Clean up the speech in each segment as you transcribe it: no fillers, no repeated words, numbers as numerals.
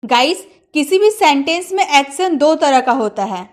Guys, किसी भी sentence में एक्शन दो तरह का होता है।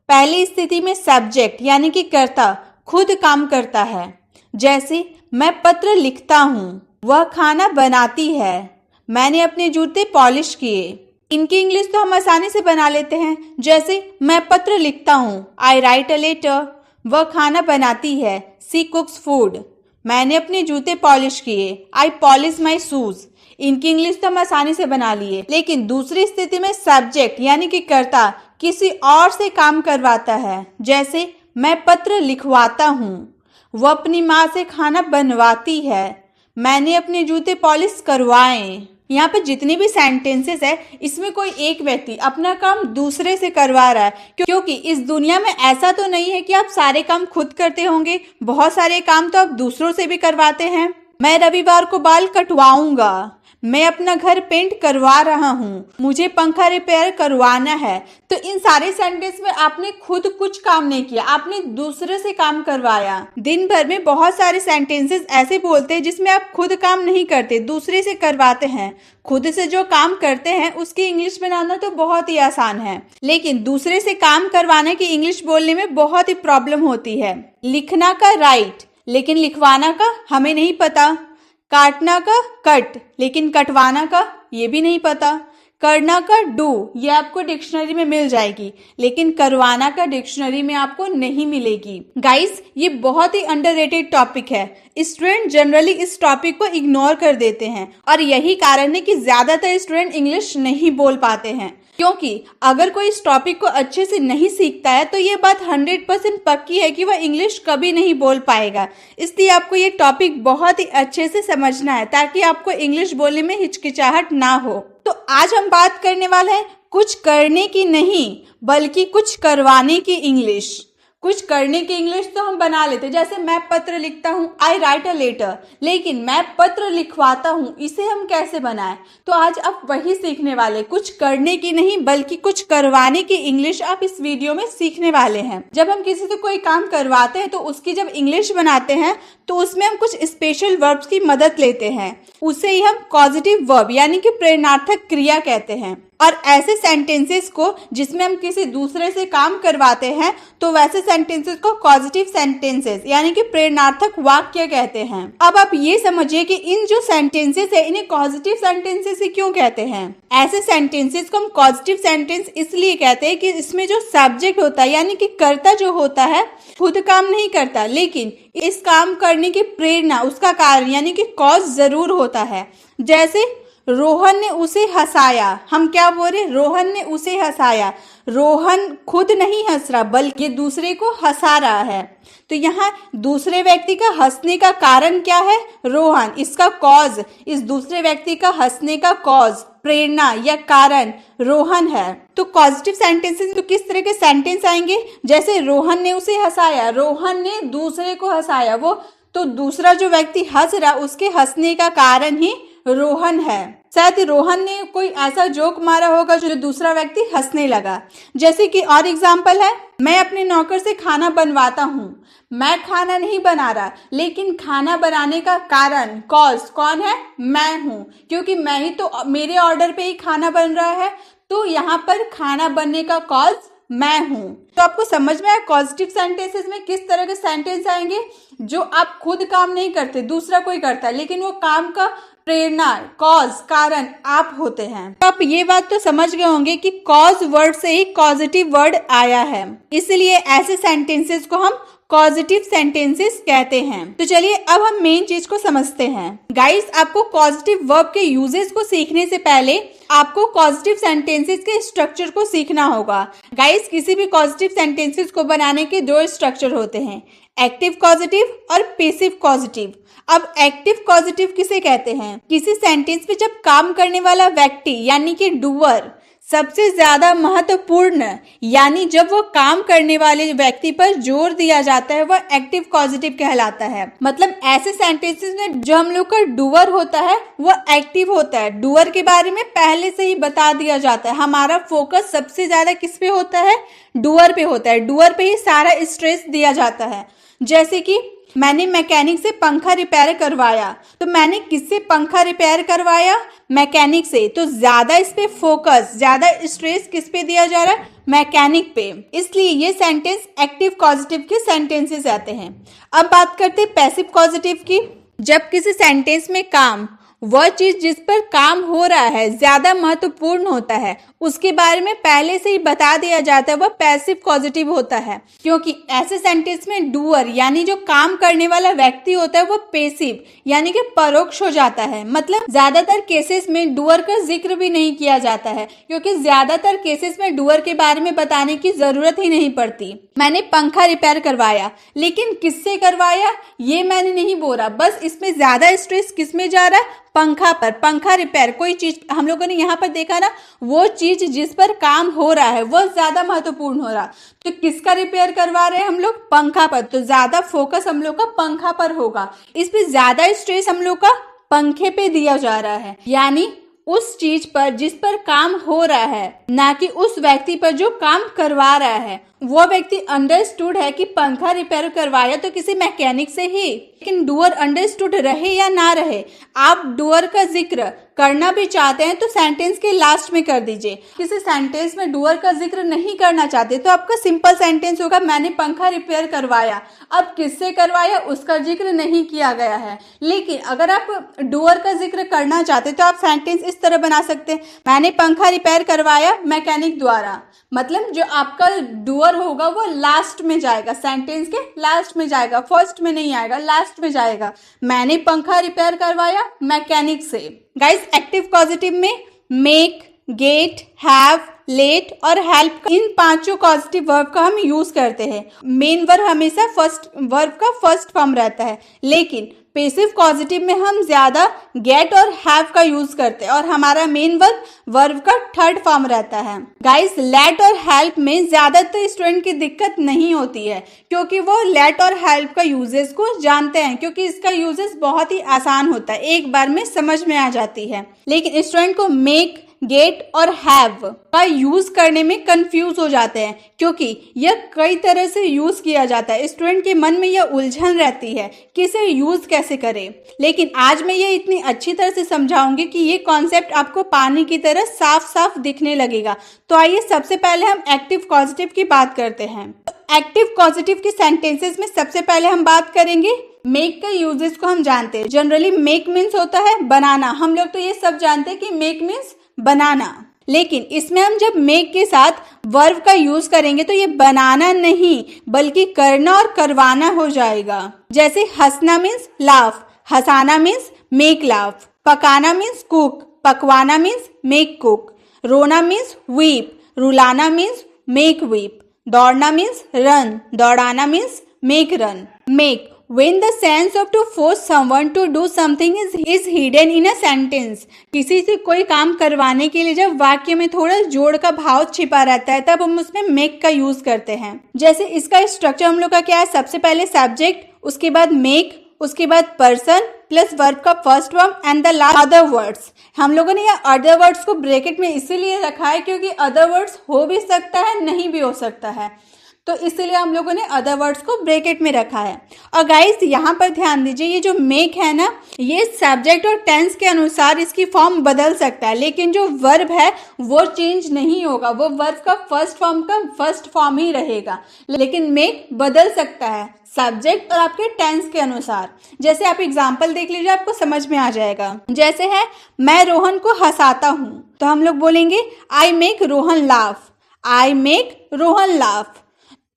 पहली स्थिति में सब्जेक्ट यानी कि कर्ता खुद काम करता है, जैसे मैं पत्र लिखता हूँ, वह खाना बनाती है, मैंने अपने जूते पॉलिश किए। इनकी इंग्लिश तो हम आसानी से बना लेते हैं, जैसे मैं पत्र लिखता हूँ, आई राइट अ लेटर, वह खाना बनाती है, सी कुक्स फूड, मैंने अपने जूते पॉलिश किए, आई पॉलिश माई शूज। इनकी इंग्लिश तो हम आसानी से बना लिए। लेकिन दूसरी स्थिति में सब्जेक्ट यानी कि कर्ता किसी और से काम करवाता है, जैसे मैं पत्र लिखवाता हूँ, वह अपनी माँ से खाना बनवाती है, मैंने अपने जूते पॉलिश करवाए। यहाँ पे जितनी भी सेंटेंसेस है, इसमें कोई एक व्यक्ति अपना काम दूसरे से करवा रहा है, क्योंकि इस दुनिया में ऐसा तो नहीं है कि आप सारे काम खुद करते होंगे, बहुत सारे काम तो आप दूसरों से भी करवाते हैं। मैं रविवार को बाल कटवाऊंगा, मैं अपना घर पेंट करवा रहा हूँ, मुझे पंखा रिपेयर करवाना है। तो इन सारे सेंटेंस में आपने खुद कुछ काम नहीं किया, आपने दूसरे से काम करवाया। दिन भर में बहुत सारे सेंटेंसेस ऐसे बोलते हैं जिसमें आप खुद काम नहीं करते, दूसरे से करवाते हैं। खुद से जो काम करते हैं उसकी इंग्लिश बनाना तो बहुत ही आसान है, लेकिन दूसरे से काम करवाने की इंग्लिश बोलने में बहुत ही प्रॉब्लम होती है। लिखना का राइट, लेकिन लिखवाना का हमें नहीं पता। काटना का कट, लेकिन कटवाना का ये भी नहीं पता। करना का डू, ये आपको डिक्शनरी में मिल जाएगी, लेकिन करवाना का डिक्शनरी में आपको नहीं मिलेगी। गाइस, ये बहुत ही अंडररेटेड टॉपिक है। स्टूडेंट जनरली इस टॉपिक को इग्नोर कर देते हैं और यही कारण है कि ज्यादातर स्टूडेंट इंग्लिश नहीं बोल पाते हैं, क्योंकि अगर कोई इस टॉपिक को अच्छे से नहीं सीखता है तो ये बात 100% पक्की है कि वह इंग्लिश कभी नहीं बोल पाएगा। इसलिए आपको ये टॉपिक बहुत ही अच्छे से समझना है ताकि आपको इंग्लिश बोलने में हिचकिचाहट ना हो। तो आज हम बात करने वाले हैं कुछ करने की नहीं बल्कि कुछ करवाने की इंग्लिश। कुछ करने की इंग्लिश तो हम बना लेते, जैसे मैं पत्र लिखता हूँ, आई राइट अ लेटर, लेकिन मैं पत्र लिखवाता हूँ, इसे हम कैसे बनाएं? तो आज आप वही सीखने वाले, कुछ करने की नहीं बल्कि कुछ करवाने की इंग्लिश आप इस वीडियो में सीखने वाले हैं। जब हम किसी से कोई काम करवाते हैं तो उसकी जब इंग्लिश बनाते हैं तो उसमें हम कुछ स्पेशल वर्ब्स की मदद लेते हैं, उसे ही हम कॉजेटिव वर्ब यानी कि प्रेरणार्थक क्रिया कहते हैं। और ऐसे सेंटेंसेस को जिसमें हम किसी दूसरे से काम करवाते हैं तो वैसे सेंटेंसेस को कॉजेटिव सेंटेंसेस यानी कि प्रेरणार्थक वाक्य कहते हैं। अब आप ये समझिए कि इन जो सेंटेंसेस है इन्हें कॉजेटिव सेंटेंसेस ही क्यों कहते हैं। ऐसे सेंटेंसेस को हम कॉजेटिव सेंटेंस इसलिए कहते हैं कि इसमें जो सब्जेक्ट होता है यानी कि कर्ता जो होता है खुद काम नहीं करता, लेकिन इस काम करने की प्रेरणा, उसका कारण यानी कि कॉज जरूर होता है। जैसे रोहन ने उसे हंसाया, हम क्या बोल रहे, रोहन ने उसे हंसाया। रोहन खुद नहीं हंस रहा बल्कि दूसरे को हंसा रहा है। तो यहाँ दूसरे व्यक्ति का हंसने का कारण क्या है, रोहन। इसका कॉज, इस दूसरे व्यक्ति का हंसने का कॉज, प्रेरणा या कारण रोहन है। तो कॉजेटिव सेंटेंसेस तो किस तरह के सेंटेंस आएंगे, जैसे रोहन ने उसे हंसाया, रोहन ने दूसरे को हंसाया, वो तो दूसरा जो व्यक्ति हंस रहा उसके हंसने का कारण ही रोहन है। शायद रोहन ने कोई ऐसा जोक मारा होगा जो दूसरा व्यक्ति हंसने लगा। जैसे कि और एग्जाम्पल है, मैं अपने नौकर से खाना बनवाता हूँ, मैं खाना नहीं बना रहा, लेकिन खाना बनाने का कारण कॉज कौन है, मैं हूँ, क्योंकि मैं ही तो, मेरे ऑर्डर पे ही खाना बन रहा है, तो यहाँ पर खाना बनने का कॉज मैं हूँ। तो आपको समझ में आया कॉजेटिव सेंटेंसेस में किस तरह के सेंटेंस आएंगे, जो आप खुद काम नहीं करते, दूसरा कोई करता है, लेकिन वो काम का प्रेरणा, कॉज, कारण आप होते हैं। तो आप ये बात तो समझ गए होंगे कि कॉज वर्ड से ही पॉजिटिव वर्ड आया है, इसलिए ऐसे सेंटेंसेस को हम पॉजिटिव सेंटेंसेस कहते हैं। तो चलिए अब हम मेन चीज को समझते हैं। गाइस, आपको पॉजिटिव वर्ब के यूजेस को सीखने से पहले आपको पॉजिटिव सेंटेंसेस के स्ट्रक्चर को सीखना होगा। गाइस, किसी भी पॉजिटिव सेंटेंसेस को बनाने के दो स्ट्रक्चर होते हैं, एक्टिव पॉजिटिव और पैसिव पॉजिटिव। अब एक्टिव पॉजिटिव किसे कहते हैं, किसी सेंटेंस पे जब काम करने वाला व्यक्ति यानी कि डूअर सबसे ज्यादा महत्वपूर्ण, यानी जब वो काम करने वाले व्यक्ति पर जोर दिया जाता है, वह एक्टिव पॉजिटिव कहलाता है। मतलब ऐसे सेंटेंसेस में जो हम लोग का डूअर होता है वह एक्टिव होता है। डूअर के बारे में पहले से ही बता दिया जाता है, हमारा फोकस सबसे ज्यादा किस पे होता है, डूअर पे होता है, डूअर पे ही सारा स्ट्रेस दिया जाता है। जैसे कि मैंने मैकेनिक से पंखा रिपेयर करवाया, तो मैंने किससे पंखा रिपेयर करवाया? मैकेनिक से। तो ज्यादा इस पे फोकस, ज्यादा स्ट्रेस किस पे दिया जा रहा है? मैकेनिक पे। इसलिए ये सेंटेंस एक्टिव कॉजेटिव के सेंटेंसेस आते हैं। अब बात करते हैं पैसिव कॉजेटिव की। जब किसी सेंटेंस में काम, वह चीज जिस पर काम हो रहा है ज्यादा महत्वपूर्ण होता है, उसके बारे में पहले से ही बता दिया जाता है, वह पैसिव कॉजेटिव होता है। क्योंकि ऐसे सेंटेंस में डूअर यानी जो काम करने वाला व्यक्ति होता है वो पेसिव यानी कि परोक्ष हो जाता है। मतलब ज्यादातर केसेस में डूअर का जिक्र भी नहीं किया जाता है, क्योंकि ज्यादातर केसेस में डूअर के बारे में बताने की जरूरत ही नहीं पड़ती। मैंने पंखा रिपेयर करवाया, लेकिन किससे करवाया ये मैंने नहीं बोला, बस इसमें ज्यादा स्ट्रेस किस में जा रहा है? पंखा पर। पंखा रिपेयर, कोई चीज हम लोगों ने यहाँ पर देखा ना, वो चीज जिस पर काम हो रहा है वो ज्यादा महत्वपूर्ण हो रहा, तो किसका रिपेयर करवा रहे हैं हम लोग? पंखा पर। तो ज्यादा फोकस हम लोग का पंखा पर होगा, इस पे ज्यादा स्ट्रेस हम लोग का पंखे पे दिया जा रहा है, यानी उस चीज पर जिस पर काम हो रहा है, ना कि उस व्यक्ति पर जो काम करवा रहा है। वो व्यक्ति अंडरस्टूड है कि पंखा रिपेयर करवाया तो किसी मैकेनिक से ही, लेकिन डूअर अंडरस्टूड रहे या ना रहे, आप डूअर का जिक्र करना भी चाहते हैं तो सेंटेंस के लास्ट में कर दीजिए। किसी सेंटेंस में डूअर का जिक्र नहीं करना चाहते तो आपका सिंपल सेंटेंस होगा मैंने पंखा रिपेयर करवाया। अब किससे करवाया उसका जिक्र नहीं किया गया है, लेकिन अगर आप डूअर का जिक्र करना चाहते तो आप सेंटेंस इस तरह बना सकते हैं, मैंने पंखा रिपेयर करवाया मैकेनिक द्वारा। मतलब जो आपका डूअर होगा वो लास्ट में जाएगा, सेंटेंस के लास्ट में जाएगा, फर्स्ट में नहीं आएगा, लास्ट में जाएगा। मैंने पंखा रिपेयर करवाया मैकेनिक से। गाइस, एक्टिव कॉजेटिव में मेक, गेट, हैव, लेट और हेल्प, इन पांचों कॉजेटिव वर्ब का हम यूज करते हैं। मेन वर्ब हमेशा फर्स्ट वर्ब का फर्स्ट फॉर्म रहता है, लेकिन पैसिव कॉजेटिव में हम ज्यादा गेट और हैव का यूज करते हैं और हमारा मेन वर्ब का थर्ड फॉर्म रहता है। गाइस, लेट और हेल्प में ज्यादातर स्टूडेंट की दिक्कत नहीं होती है, क्योंकि वो लेट और हेल्प का यूजेस को जानते हैं, क्योंकि इसका यूजेस बहुत ही आसान होता है, एक बार में समझ में आ जाती है। लेकिन स्टूडेंट को मेक, गेट और हैव का यूज करने में कंफ्यूज हो जाते हैं, क्योंकि यह कई तरह से यूज किया जाता है। स्टूडेंट के मन में यह उलझन रहती है कि इसे यूज कैसे करें, लेकिन आज मैं ये इतनी अच्छी तरह से समझाऊंगी कि ये कॉन्सेप्ट आपको पानी की तरह साफ साफ दिखने लगेगा। तो आइए सबसे पहले हम एक्टिव कॉजेटिव की बात करते हैं। एक्टिव कॉजेटिव के सेंटेंसेस में सबसे पहले हम बात करेंगे मेक का यूजेस को। हम जानते हैं जनरली मेक मीन्स होता है बनाना, हम लोग तो ये सब जानते हैं कि मेक मीन्स बनाना, लेकिन इसमें हम जब मेक के साथ वर्ब का यूज करेंगे तो ये बनाना नहीं बल्कि करना और करवाना हो जाएगा। जैसे हंसना मीन्स लाफ, हंसाना मीन्स मेक लाफ, पकाना मीन्स कुक, पकवाना मीन्स मेक कुक, रोना मीन्स वीप, रुलाना मीन्स मेक वीप, दौड़ना मीन्स रन, दौड़ाना means make run. Make, when the sense of to force someone to do something is hidden in a sentence, किसी से कोई काम करवाने के लिए जब वाक्य में थोड़ा जोड़ का भाव छिपा रहता है तब हम उसमें मेक का यूज करते हैं। जैसे इसका स्ट्रक्चर हम लोग का क्या है, सबसे पहले सब्जेक्ट, उसके बाद मेक, उसके बाद पर्सन प्लस वर्ब का first form and the last other words. हम लोगों ने ये अदर वर्ड्स को ब्रैकेट में इसीलिए रखा है क्योंकि अदर वर्ड्स हो भी सकता है, नहीं भी हो सकता है, तो इसलिए हम लोगों ने अदर वर्ड्स को ब्रैकेट में रखा है। और गाइस यहाँ पर ध्यान दीजिए, ये जो मेक है ना, ये सब्जेक्ट और टेंस के अनुसार इसकी फॉर्म बदल सकता है, लेकिन जो वर्ब है वो चेंज नहीं होगा, वो वर्ब का फर्स्ट फॉर्म ही रहेगा। लेकिन मेक बदल सकता है सब्जेक्ट और आपके टेंस के अनुसार। जैसे आप एग्जाम्पल देख लीजिए, आपको समझ में आ जाएगा। जैसे है मैं रोहन को हंसाता हूँ, तो हम लोग बोलेंगे I make Rohan laugh, I make Rohan laugh.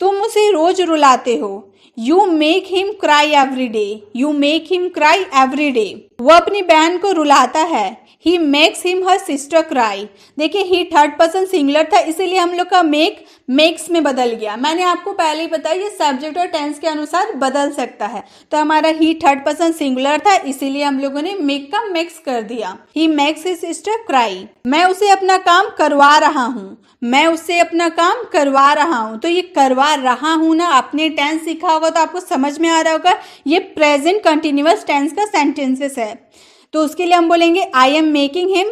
तुम उसे रोज रुलाते हो, you make him cry every day, you make him cry every day. वो अपनी बहन को रुलाता है, he makes him her sister cry. देखिए ही थर्ड पर्सन सिंगुलर था, इसीलिए हम लोग का मेक मेक्स में बदल गया। मैंने आपको पहले ही बताया ये सब्जेक्ट और टेंस के अनुसार बदल सकता है, तो हमारा ही थर्ड पर्सन सिंगुलर था, इसीलिए हम लोगों ने मेक का मेक्स कर दिया। He makes his sister cry. मैं उसे अपना काम करवा रहा हूँ, मैं उससे अपना काम करवा रहा हूँ। तो ये करवा रहा हूँ ना, आपने टेंस सीखा होगा तो आपको समझ में आ रहा होगा, ये प्रेजेंट कंटिन्यूअस टेंस का सेंटेंसेस है। तो उसके लिए हम बोलेंगे I am making him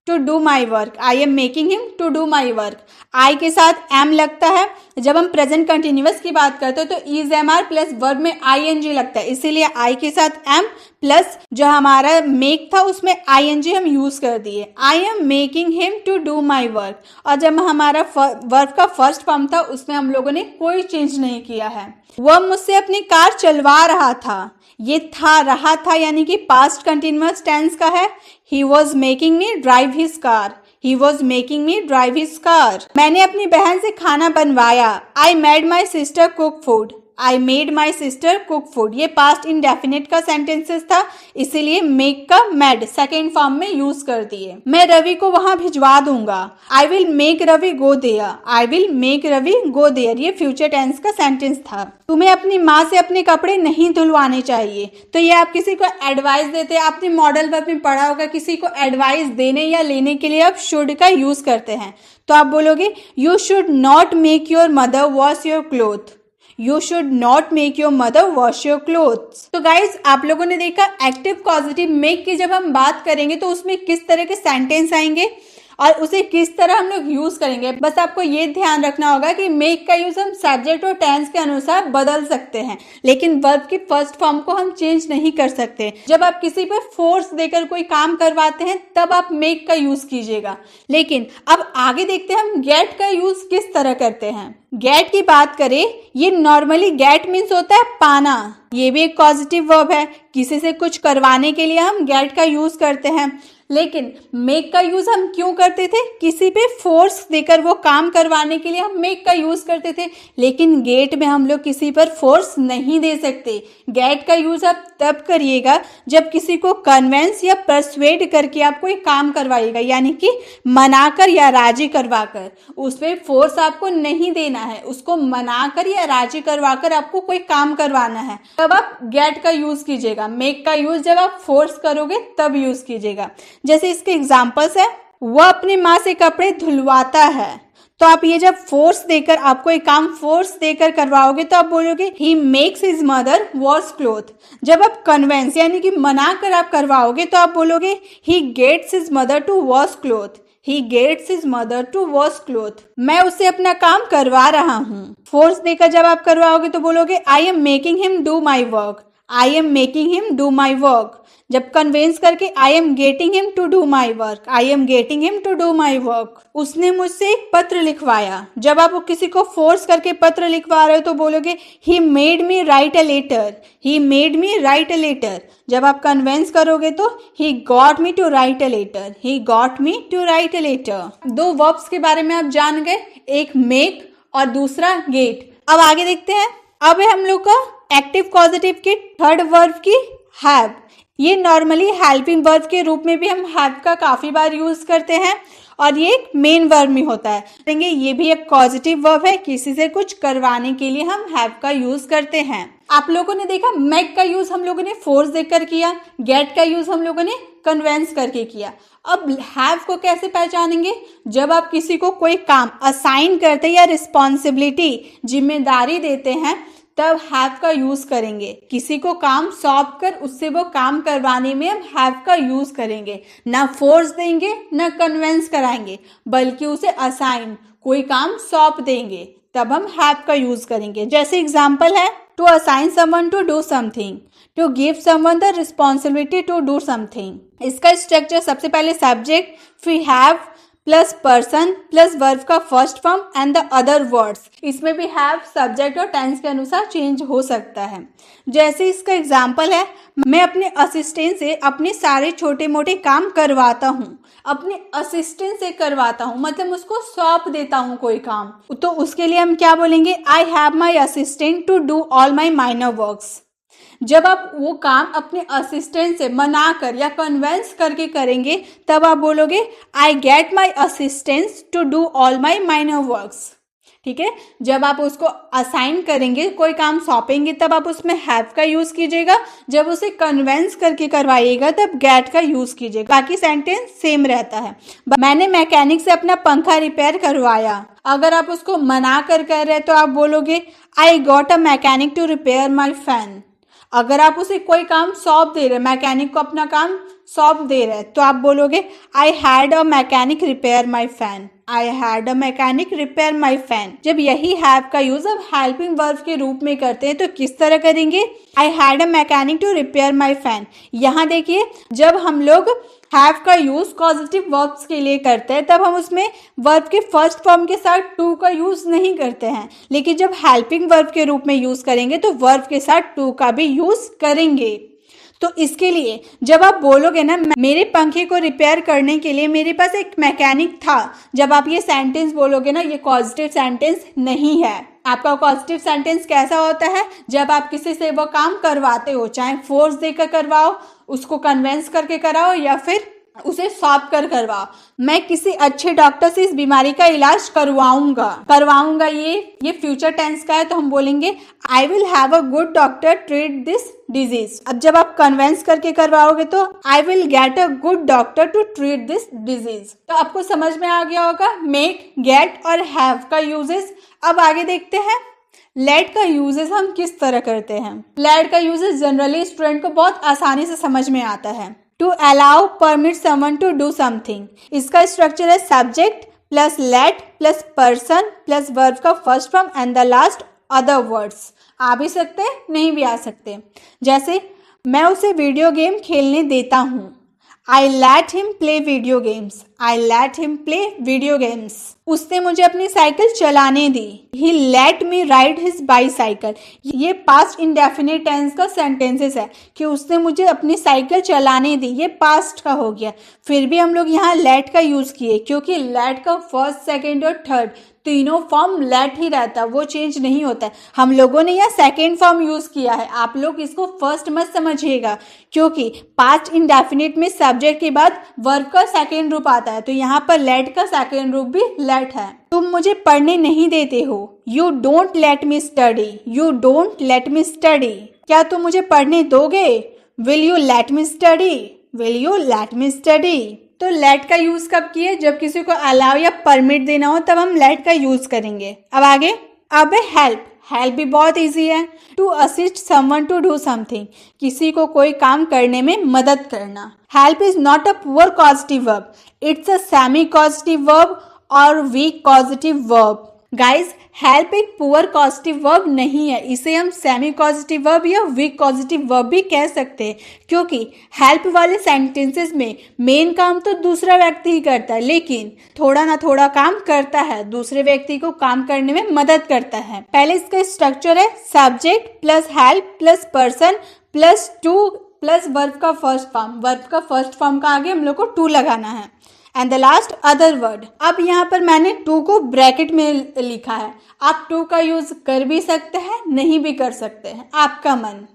to do my work, I am making him to do my work. I के साथ एम लगता है, जब हम प्रेजेंट कंटिन्यूअस की बात करते हैं तो is am are plus verb में आई एन जी लगता है, इसीलिए आई के साथ एम प्लस जो हमारा मेक था उसमें आई एन जी हम यूज कर दिए। I am making him to do my work, और जब हमारा वर्ब का फर्स्ट फॉर्म था उसमें हम लोगों ने कोई चेंज नहीं किया है। वह मुझसे अपनी कार चलवा रहा था, ये था रहा था यानी कि पास्ट कंटिन्यूअस टेंस का है। He was making me drive his car, he was making me drive his car. मैंने अपनी बहन से खाना बनवाया, I made my sister cook food, I made my sister cook food. ये पास्ट इंडेफिनिट का सेंटेंसेस था, इसीलिए मेक का मेड सेकेंड फॉर्म में यूज कर दिए। मैं रवि को वहां भिजवा दूंगा, I will make Ravi go there, I will make Ravi go there. ये फ्यूचर टेंस का सेंटेंस था। तुम्हें अपनी माँ से अपने कपड़े नहीं धुलवाने चाहिए, तो ये आप किसी को एडवाइस देते हैं। आपने मॉडल वर्ब में पढ़ा होगा, किसी को एडवाइस देने या लेने के लिए आप शुड का यूज करते हैं, तो आप बोलोगे you should not make your mother wash your cloth, you should not make your mother wash your clothes. तो गाइज आप लोगों ने देखा एक्टिव पॉजिटिव मेक की जब हम बात करेंगे तो उसमें किस तरह के सेंटेंस आएंगे और उसे किस तरह हम लोग यूज करेंगे। बस आपको ये ध्यान रखना होगा कि मेक का यूज हम सब्जेक्ट और टेंस के अनुसार बदल सकते हैं, लेकिन वर्ब की फर्स्ट फॉर्म को हम चेंज नहीं कर सकते। जब आप किसी पर फोर्स देकर कोई काम करवाते हैं तब आप मेक का यूज कीजिएगा। लेकिन अब आगे देखते हैं हम गेट का यूज किस तरह करते हैं। गेट की बात करें, ये नॉर्मली गेट मीन्स होता है पाना, ये भी एक पॉजिटिव वर्ब है। किसी से कुछ करवाने के लिए हम गेट का यूज करते हैं, लेकिन मेक का यूज हम क्यों करते थे? किसी पे फोर्स देकर वो काम करवाने के लिए हम मेक का यूज करते थे, लेकिन गेट में हम लोग किसी पर फोर्स नहीं दे सकते। गेट का यूज आप तब करिएगा जब किसी को कन्वेंस या परसुएड करके आप कोई काम करवाइएगा, यानी कि मनाकर या राजी करवाकर। उस पर फोर्स आपको नहीं देना है, उसको मनाकर या राजी करवाकर आपको कोई काम करवाना है, तब आप गेट का यूज कीजिएगा। मेक का यूज जब आप फोर्स करोगे तब यूज कीजिएगा। जैसे इसके एग्जांपल्स है, वह अपनी माँ से कपड़े धुलवाता है, तो आप ये जब फोर्स देकर आपको एक काम फोर्स देकर करवाओगे तो आप बोलोगे he makes his mother wash cloth. जब आप कन्वेंस यानी कि मना कर आप करवाओगे तो आप बोलोगे he gets his mother to wash cloth, he gets his mother to wash cloth. मैं उससे अपना काम करवा रहा हूँ। फोर्स देकर जब आप करवाओगे तो बोलोगे I am making him do my work, I am making him do my work. जब कन्वेंस करके I am getting him to do my work, I am getting him to do my work. उसने मुझसे एक पत्र लिखवाया। जब आप किसी को फोर्स करके पत्र लिखवा रहे हो तो बोलोगे he made me write a letter, he made me write a letter. जब आप कन्वेंस करोगे तो he got me to write a letter, he got me to write a letter. दो वर्ब्स के बारे में आप जान गए, एक मेक और दूसरा गेट। अब आगे देखते हैं। अब है हम लोग का एक्टिव पॉजिटिव के थर्ड वर्ब की हैव। ये नॉर्मली हेल्पिंग वर्ब के रूप में भी हम हैव का काफी बार यूज करते हैं और ये एक मेन वर्ब में होता है। ये भी एक पॉजिटिव वर्ब है, किसी से कुछ करवाने के लिए हम हैव का यूज करते हैं। आप लोगों ने देखा मेक का यूज हम लोगों ने फोर्स देकर किया, गेट का यूज हम लोगों ने कन्वेंस करके किया। अब हैव को कैसे पहचानेंगे? जब आप किसी को कोई काम असाइन करते हैं या रिस्पॉन्सिबिलिटी जिम्मेदारी देते हैं तब हैव का यूज करेंगे। किसी को काम सौंप कर उससे वो काम करवाने में हम हैव का यूज करेंगे। ना फोर्स देंगे ना कन्वेंस कराएंगे, बल्कि उसे असाइन कोई काम सौंप देंगे, तब हम हैव का यूज करेंगे। जैसे एग्जांपल है to assign someone to do something, to give someone the responsibility to do something. इसका स्ट्रक्चर सबसे पहले सब्जेक्ट फिर have plus person plus verb का first form and the other words. इसमें भी हैव सब्जेक्ट और टेंस के अनुसार चेंज हो सकता है। जैसे इसका एग्जांपल है, मैं अपने असिस्टेंट से अपने सारे छोटे मोटे काम करवाता हूँ। अपने असिस्टेंट से करवाता हूँ मतलब उसको सौंप देता हूँ कोई काम, तो उसके लिए हम क्या बोलेंगे? I have my assistant to do all my minor works. जब आप वो काम अपने असिस्टेंट से मना कर या कन्वेंस करके करेंगे तब आप बोलोगे I get my assistant to do all my minor works. ठीक है, जब आप उसको असाइन करेंगे कोई काम सौंपेंगे तब आप उसमें हैव का यूज कीजिएगा। जब उसे कन्वेंस करके करवाइएगा तब गेट का यूज कीजिएगा। बाकी सेंटेंस सेम रहता है। मैंने मैकेनिक से अपना पंखा रिपेयर करवाया। अगर आप उसको मना कर रहे हैं तो आप बोलोगे I got a mechanic to repair my fan. अगर आप उसे कोई काम सौंप दे रहे हैं, मैकेनिक को अपना काम सौंप दे रहे हैं, तो आप बोलोगे आई had a mechanic repair my fan. I had a mechanic repair my fan. जब यही हैव का यूज अब हेल्पिंग वर्ब के रूप में करते हैं तो किस तरह करेंगे? I had a mechanic to repair my fan. यहाँ देखिए, जब हम लोग हैव का यूज कॉजेटिव वर्ब्स के लिए करते हैं तब हम उसमें वर्ब के फर्स्ट फॉर्म के साथ टू का यूज नहीं करते हैं, लेकिन जब हेल्पिंग वर्ब के रूप में यूज करेंगे तो वर्ब के साथ टू का भी यूज करेंगे। तो इसके लिए जब आप बोलोगे ना मेरे पंखे को रिपेयर करने के लिए मेरे पास एक मैकेनिक था, जब आप ये सेंटेंस बोलोगे ना, ये पॉजिटिव सेंटेंस नहीं है। आपका पॉजिटिव सेंटेंस कैसा होता है? जब आप किसी से वो काम करवाते हो, चाहे फोर्स देकर करवाओ, उसको कन्वेंस करके कराओ या फिर उसे सौंप कर करवाओ। मैं किसी अच्छे डॉक्टर से इस बीमारी का इलाज करवाऊंगा ये फ्यूचर टेंस का है, तो हम बोलेंगे I will have a good doctor treat this disease. अब जब आप कन्वेंस करके करवाओगे तो I will get a good doctor to treat this disease. तो आपको समझ में आ गया होगा मेक, गेट और हैव का यूजेस। अब आगे देखते हैं लेट का यूजेस हम किस तरह करते हैं। लेट का यूजेस जनरली स्टूडेंट को बहुत आसानी से समझ में आता है। To allow, permit someone to do something. इसका स्ट्रक्चर है subject plus let plus person plus verb का first form and the last other words. आ भी सकते हैं, नहीं भी आ सकते। जैसे मैं उसे वीडियो गेम खेलने देता हूँ। I let him play video games. I let him play video games. उसने मुझे अपनी साइकिल चलाने दी। He let me ride his bicycle. ये पास्ट इंडेफिनिट टेंस का सेंटेंसेस है कि उसने मुझे अपनी साइकिल चलाने दी, ये पास्ट का हो गया। फिर भी हम लोग यहाँ लेट का यूज किए क्योंकि लेट का फर्स्ट, सेकेंड और थर्ड तीनों फॉर्म लेट ही रहता है, वो चेंज नहीं होता है। हम लोगों ने यहाँ सेकेंड फॉर्म यूज किया है, आप लोग इसको फर्स्ट मत समझिएगा क्योंकि पास्ट इंडेफिनिट में सब्जेक्ट के बाद वर्ब का सेकेंड रूप आता है, तो यहाँ पर लेट का सेकेंड रूप भी लेट है। तुम मुझे पढ़ने नहीं देते हो। You don't let me study. You don't let me study. क्या तुम मुझे पढ़ने दोगे? Will you let me study. Will you let me study. तो लेट का यूज कब किए? जब किसी को अलाउ या परमिट देना हो तब हम लेट का यूज करेंगे। अब आगे, अब हेल्प। हेल्प भी बहुत इजी है। To assist someone to do something. किसी को कोई काम करने में मदद करना। Help is not a pure causative verb, it's a semi causative verb और weak causative verb. Guys, help एक पुअर कॉजेटिव वर्ब नहीं है, इसे हम सेमी कॉजेटिव वर्ब या वीक कॉजेटिव वर्ब भी कह सकते हैं क्योंकि हेल्प वाले सेंटेंसेस में मेन काम तो दूसरा व्यक्ति ही करता है, लेकिन थोड़ा ना थोड़ा काम करता है, दूसरे व्यक्ति को काम करने में मदद करता है। पहले इसका स्ट्रक्चर है subject plus help plus person plus two plus verb का फर्स्ट फॉर्म। वर्ब का फर्स्ट फॉर्म का आगे हम लोग को टू लगाना है and the last other word. अब यहाँ पर मैंने टू को ब्रैकेट में लिखा है। आप टू का यूज कर भी सकते हैं, नहीं भी कर सकते हैं, आपका मन।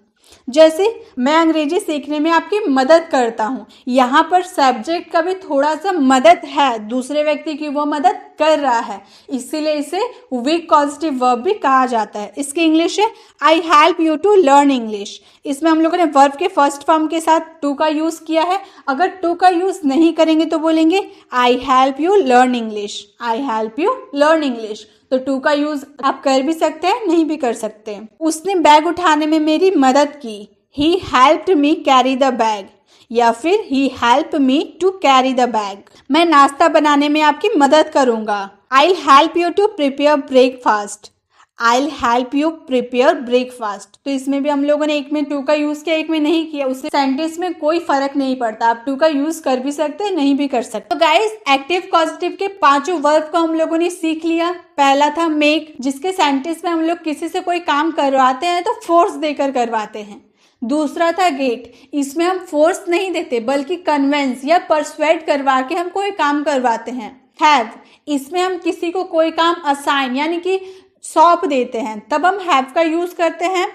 जैसे मैं अंग्रेजी सीखने में आपकी मदद करता हूँ, यहाँ पर सब्जेक्ट का भी थोड़ा सा मदद है, दूसरे व्यक्ति की वो मदद कर रहा है, इसीलिए इसे वीक पॉजिटिव वर्ब भी कहा जाता है। इसकी इंग्लिश है I help you to learn English. इसमें हम लोगों ने वर्ब के फर्स्ट फॉर्म के साथ टू का यूज किया है। अगर टू का यूज नहीं करेंगे तो बोलेंगे आई help you learn English. I help you learn English. तो टू का यूज आप कर भी सकते हैं, नहीं भी कर सकते। उसने बैग उठाने में मेरी मदद की। He helped me carry the bag, या फिर he help me to carry the bag. मैं नाश्ता बनाने में आपकी मदद करूंगा। I help you to prepare breakfast. I help you prepare breakfast. तो इसमें भी हम लोगों ने एक में टू का यूज किया, एक में नहीं किया, उससे सेंटेंस में कोई फर्क नहीं पड़ता। आप टू का यूज कर भी सकते हैं, नहीं भी कर सकते। तो गाइस, एक्टिव पॉजिटिव के पांचों वर्ब को हम लोगों ने सीख लिया। पहला था मेक, जिसके सेंटेंस में हम लोग किसी से कोई काम करवाते हैं तो फोर्स देकर करवाते हैं। दूसरा था गेट, इसमें हम फोर्स नहीं देते बल्कि कन्वेंस या परसुएड करवा के हम कोई काम करवाते हैं। हैव, इसमें हम किसी को कोई काम असाइन यानी कि सौंप देते हैं, तब हम हैव का यूज करते हैं।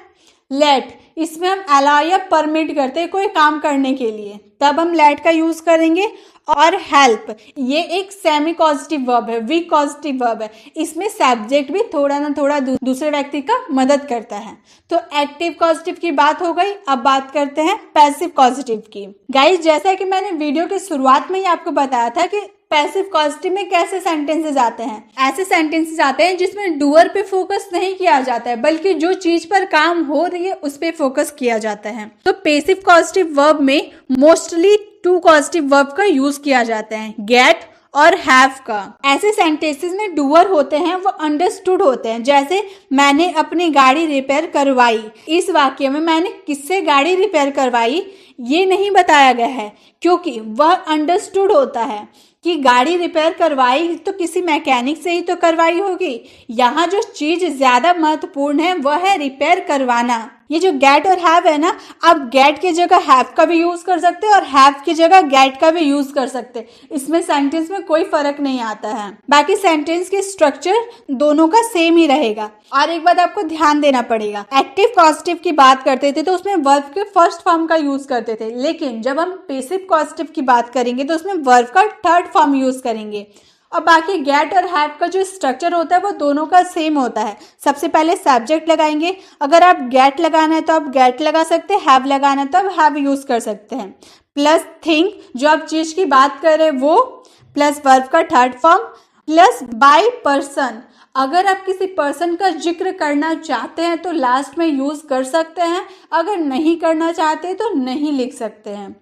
लेट, इसमें हम अलाउ या परमिट करते हैं कोई काम करने के लिए, तब हम लेट का यूज करेंगे। और हेल्प, ये एक सेमी पॉजिटिव वर्ब है, वीक पॉजिटिव वर्ब है, इसमें सब्जेक्ट भी थोड़ा ना थोड़ा दूसरे व्यक्ति का मदद करता है। तो एक्टिव पॉजिटिव की बात हो गई। अब बात करते हैं पैसिव पॉजिटिव की। गाइस, जैसा कि मैंने वीडियो के शुरुआत में ही आपको बताया था कि पैसिव कॉजेटिव में कैसे सेंटेंसेस आते हैं? ऐसे सेंटेंसेस आते हैं जिसमें डूअर पे फोकस नहीं किया जाता है, बल्कि जो चीज पर काम हो रही है उस पे फोकस किया जाता है। तो पैसिव कॉजेटिव वर्ब में मोस्टली टू कॉजेटिव वर्ब का यूज किया जाता है, गेट और हैव का। ऐसे सेंटेंसेस में डूअर होते हैं वो अंडरस्टूड होते हैं, जैसे मैंने अपनी गाड़ी रिपेयर करवाई। इस वाक्य में मैंने किससे गाड़ी रिपेयर करवाई ये नहीं बताया गया है, क्योंकि वह अंडरस्टूड होता है कि गाड़ी रिपेयर करवाई तो किसी मैकेनिक से ही तो करवाई होगी। यहाँ जो चीज ज्यादा महत्वपूर्ण है वह है रिपेयर करवाना। ये जो गेट और हैव है ना, आप गेट की जगह हैव का भी यूज कर सकते हैं और हैव की जगह गेट का भी यूज कर सकते हैं। इसमें सेंटेंस में कोई फर्क नहीं आता है। बाकी सेंटेंस के स्ट्रक्चर दोनों का सेम ही रहेगा। और एक बात आपको ध्यान देना पड़ेगा, एक्टिव कॉजेटिव की बात करते थे तो उसमें वर्ब के फर्स्ट फॉर्म का यूज करते थे, लेकिन जब हम पैसिव कॉजेटिव की बात करेंगे तो उसमें वर्ब का थर्ड फॉर्म यूज करेंगे। और बाकी गेट और हैव का जो स्ट्रक्चर होता है वो दोनों का सेम होता है। सबसे पहले सब्जेक्ट लगाएंगे, अगर आप गेट लगाना है तो आप गेट लगा सकते हैं, हैव लगाना है तो आप हैव यूज कर सकते हैं। प्लस थिंक, जो आप चीज की बात कर रहे हैं वो, प्लस वर्ब का third form, plus by person. अगर आप किसी पर्सन का जिक्र करना चाहते हैं तो लास्ट में यूज कर सकते हैं, अगर नहीं करना चाहते तो नहीं लिख सकते हैं।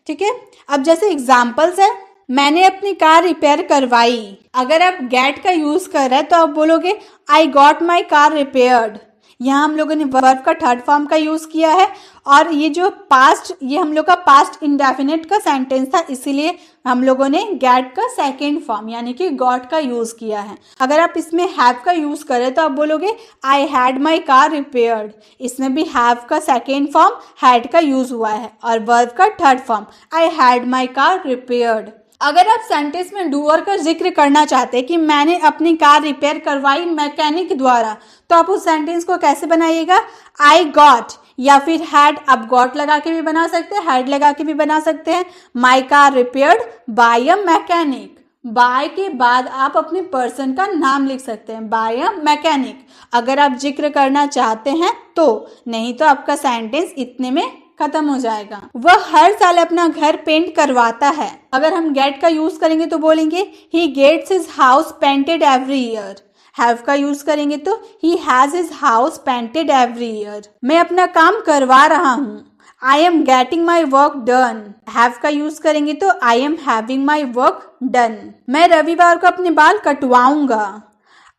ठीक है, अब जैसे एग्जाम्पल्स है, मैंने अपनी कार रिपेयर करवाई। अगर आप गेट का यूज कर रहे हैं तो आप बोलोगे I got my car repaired. यहाँ हम लोगों ने वर्ब का थर्ड फॉर्म का यूज किया है, और ये जो पास्ट, ये हम लोग का पास्ट इंडेफिनिट का सेंटेंस था, इसीलिए हम लोगों ने गेट का सेकेंड फॉर्म यानी कि गॉट का यूज किया है। अगर आप इसमें हैव का यूज करें तो आप बोलोगे I had my car repaired. इसमें भी हैव का सेकेंड फॉर्म हैड का यूज हुआ है, और वर्ब का third form I had my car repaired. अगर आप सेंटेंस में डूअर का जिक्र करना चाहते हैं कि मैंने अपनी कार रिपेयर करवाई मैकेनिक द्वारा, तो आप उस सेंटेंस को कैसे बनाइएगा? आई गॉट, या फिर हैड, आप गॉट लगा के भी बना सकते हैं, हैड लगा के भी बना सकते हैं। My car repaired by a mechanic. By के बाद आप अपने पर्सन का नाम लिख सकते हैं, बाय अ मैकेनिक, अगर आप जिक्र करना चाहते हैं तो, नहीं तो आपका सेंटेंस इतने में खत्म हो जाएगा। वह हर साल अपना घर पेंट करवाता है। अगर हम गेट का यूज करेंगे तो बोलेंगे he gets his house painted every year. Have का यूज करेंगे तो he has his house painted every year. मैं अपना काम करवा रहा हूँ, I am getting my work done. Have का यूज करेंगे तो I am having my work done. मैं रविवार को अपने बाल कटवाऊंगा,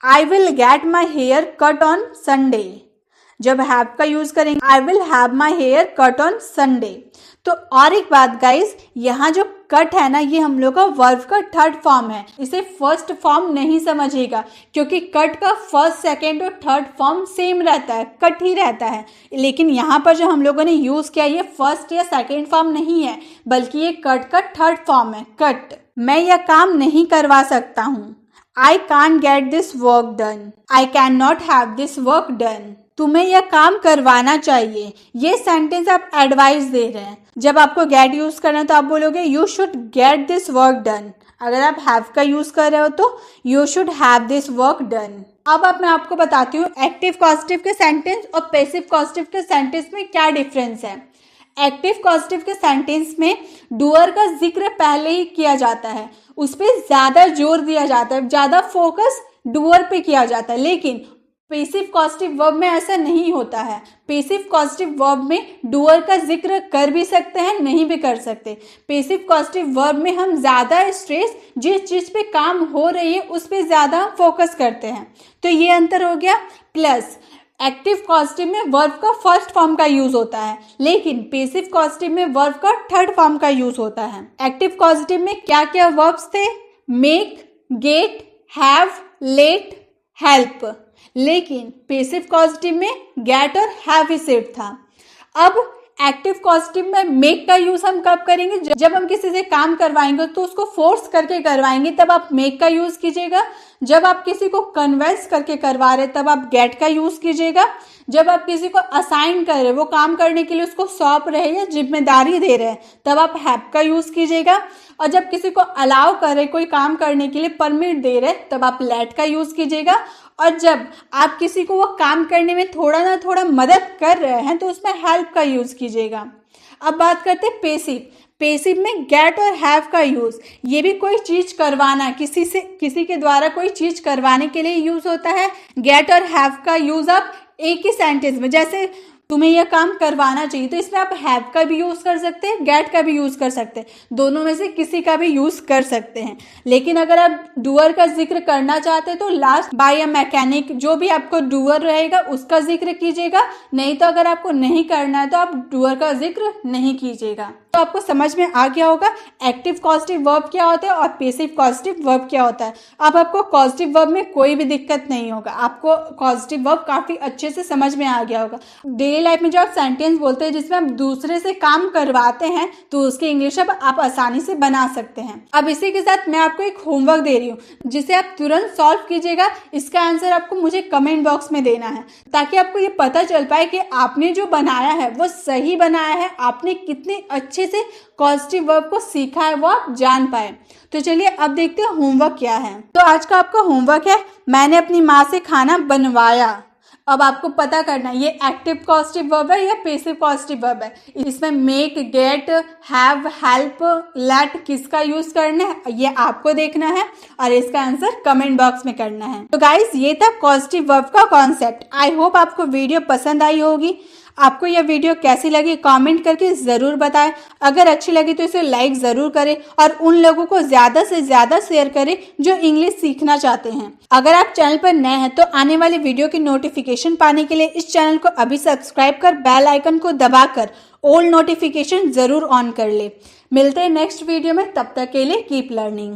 I will get my hair cut on Sunday. जब हैव का यूज करेंगे I will have my hair cut on Sunday. तो और एक बात गाइस, यहाँ जो कट है ना, ये हम लोग का वर्ब का थर्ड फॉर्म है, इसे फर्स्ट फॉर्म नहीं समझिएगा, क्योंकि कट का फर्स्ट, सेकेंड और थर्ड फॉर्म सेम रहता है, कट ही रहता है। लेकिन यहाँ पर जो हम लोगों ने यूज किया ये फर्स्ट या सेकेंड फॉर्म नहीं है, बल्कि ये कट का थर्ड फॉर्म है, कट। मैं यह काम नहीं करवा सकता हूँ, I can't get this work done. I can not have this work done. तुम्हें यह काम करवाना चाहिए। ये सेंटेंस आप एडवाइस दे रहे हैं। जब आपको गेट यूज करना है तो आप बोलोगे you should get this work done. अगर आप हैव का यूज कर रहे हो तो you should have this work done. अब मैं आपको बताती हूँ एक्टिव कॉजेटिव के सेंटेंस और पैसिव कॉजेटिव के सेंटेंस में क्या डिफरेंस है। एक्टिव कॉजेटिव के सेंटेंस में डूअर का जिक्र पहले ही किया जाता है, उस पर ज्यादा जोर दिया जाता है, ज्यादा फोकस डूअर पे किया जाता है। लेकिन पैसिव कॉजेटिव वर्ब में ऐसा नहीं होता है। पैसिव कॉजेटिव वर्ब में डूअर का जिक्र कर भी सकते हैं, नहीं भी कर सकते। पैसिव कॉजेटिव वर्ब में हम ज्यादा स्ट्रेस जिस चीज पे काम हो रही है उस पे ज्यादा फोकस करते हैं। तो ये अंतर हो गया। प्लस एक्टिव कॉजेटिव में वर्ब का फर्स्ट फॉर्म का यूज होता है, लेकिन पैसिव कॉजेटिव में वर्ब का थर्ड फॉर्म का यूज होता है। एक्टिव कॉजेटिव में क्या क्या वर्ब्स थे? Make, get, have, let, help. लेकिन पैसिव कॉजेटिव में गेट और हैव ही सिर्फ था। अब एक्टिव कॉजेटिव में मेक का यूज हम कब करेंगे? जब हम किसी से काम करवाएंगे तो उसको फोर्स करके करवाएंगे, तब आप मेक का यूज कीजिएगा। जब आप किसी को कन्विंस करके करवा रहे तब आप गेट का यूज कीजिएगा। जब आप किसी को असाइन कर रहे, वो काम करने के लिए उसको सौंप रहे या जिम्मेदारी दे रहे हैं, तब आप हैव का यूज कीजिएगा। और जब किसी को अलाउ कर रहे, कोई काम करने के लिए परमिट दे रहे, तब आप लेट का यूज कीजिएगा। और जब आप किसी को वो काम करने में थोड़ा ना थोड़ा मदद कर रहे हैं तो उसमें हेल्प का यूज कीजिएगा। अब बात करते हैं पेसिव। पेसिव में गेट और हैव का यूज, ये भी कोई चीज करवाना, किसी के द्वारा कोई चीज करवाने के लिए यूज होता है। गेट और हैव का यूज आप एक ही सेंटेंस में, जैसे तुम्हें यह काम करवाना चाहिए, तो इसमें आप हैव का भी यूज कर सकते हैं, गेट का भी यूज कर सकते हैं, दोनों में से किसी का भी यूज कर सकते हैं। लेकिन अगर आप डूअर का जिक्र करना चाहते हैं तो लास्ट बाय अ मैकेनिक, जो भी आपको डूअर रहेगा उसका जिक्र कीजिएगा, नहीं तो अगर आपको नहीं करना है तो आप डूअर का जिक्र नहीं कीजिएगा। तो आपको समझ में आ गया होगा एक्टिव कॉजेटिव वर्ब क्या होता है और पैसिव कॉजेटिव वर्ब क्या होता है। अब आपको कॉजेटिव वर्ब में कोई भी दिक्कत नहीं होगा, आपको कॉजेटिव वर्ब काफी अच्छे से समझ में आ गया होगा। डेली लाइफ में जो आप सेंटेंस बोलते हैं जिसमें आप दूसरे से काम करवाते हैं, तो उसके इंग्लिश अब आप आसानी से बना सकते हैं। अब इसी के साथ मैं आपको एक होमवर्क दे रही हूँ जिसे आप तुरंत सॉल्व कीजिएगा। इसका आंसर आपको मुझे कमेंट बॉक्स में देना है, ताकि आपको ये पता चल पाए कि आपने जो बनाया है वो सही बनाया है, आपने कितने अच्छे से कॉजेटिव वर्ब को सीखा है वो आप जान पाए। तो चलिए अब देखते हैं होमवर्क क्या है। तो आज का आपका होमवर्क है, मैंने अपनी माँ से खाना बनवाया। अब आपको पता करना है ये एक्टिव कॉजेटिव वर्ब है या पैसिव कॉजेटिव वर्ब है। इसमें make, get, have, help, let किसका यूज करना है ये आपको देखना है और इसका आंसर कमेंट बॉक्स में करना है। तो गाइस ये था कॉजेटिव वर्ब का कॉन्सेप्ट। आई होप आपको वीडियो पसंद आई होगी। आपको यह वीडियो कैसी लगी कमेंट करके ज़रूर बताएं। अगर अच्छी लगी तो इसे लाइक ज़रूर करें और उन लोगों को ज़्यादा से ज़्यादा शेयर करें जो इंग्लिश सीखना चाहते हैं। अगर आप चैनल पर नए हैं तो आने वाले वीडियो की नोटिफिकेशन पाने के लिए इस चैनल को अभी सब्सक्राइब कर बेल आइकन को दबाकर ऑल नोटिफिकेशन ज़रूर ऑन कर ले। मिलते हैं नेक्स्ट वीडियो में, तब तक के लिए कीप लर्निंग।